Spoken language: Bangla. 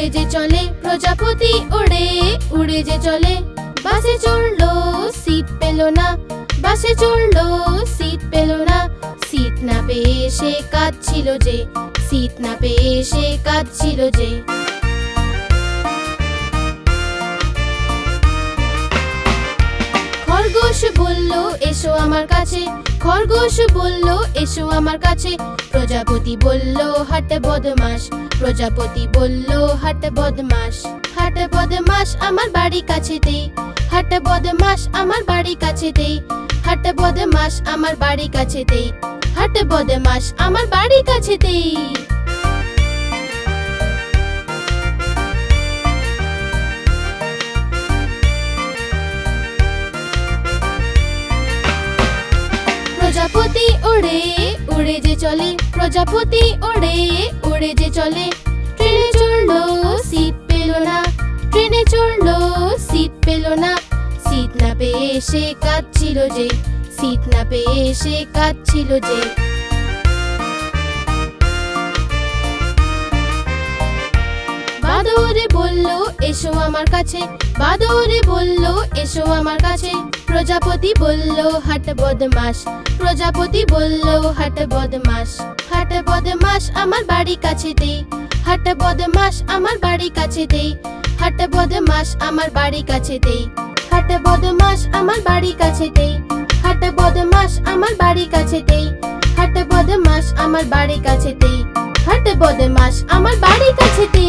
উড়ে যে চলে প্রজাপতি উড়ে উড়ে যে চলে বাসে চড়লো সিট পেলো না বাসে চড়লো সিট পেলো না সিট না পেয়ে সে কাঁদছিল যে সিট না পেয়ে সে কাঁদছিল যে খরগোশ বলল এসো আমার কাছে খরগোশ বলল এসো আমার কাছে প্রজাপতি বলল হাট বদমাশ প্রজাপতি বলল হাট বদমাশ আমার বাড়ি কাছেতে হাট বদমাশ আমার বাড়ি কাছেতে হাট বদমাশ আমার বাড়ি কাছেতে হাট বদমাশ আমার বাড়ি কাছেতে প্রজাপতি উড়ে উড়ে যে চলে প্রজাপতি উড়ে উড়ে যে চলে ট্রেনে চড়লো সিট পেলো না ট্রেনে চড়লো সিট পেলো না সিট না পেয়ে সে কাঁদছিল যে সিট না পেয়ে সে কাঁদছিল যে বাদরে বলল এসো আমার কাছে বাদরে বলল এসো আমার কাছে প্রজাপতি বলল হাট বদমাশ প্রজাপতি বলল হাট বদমাশ আমার বাড়ি কাছেতে হাট বদমাশ আমার বাড়ি কাছেতে হাট বদমাশ আমার বাড়ি কাছেতে হাট বদমাশ আমার বাড়ি কাছেতে হাট বদমাশ আমার বাড়ি কাছেতে হাট বদমাশ আমার বাড়ি কাছেতে হাট বদমাশ আমার বাড়ি কাছেতে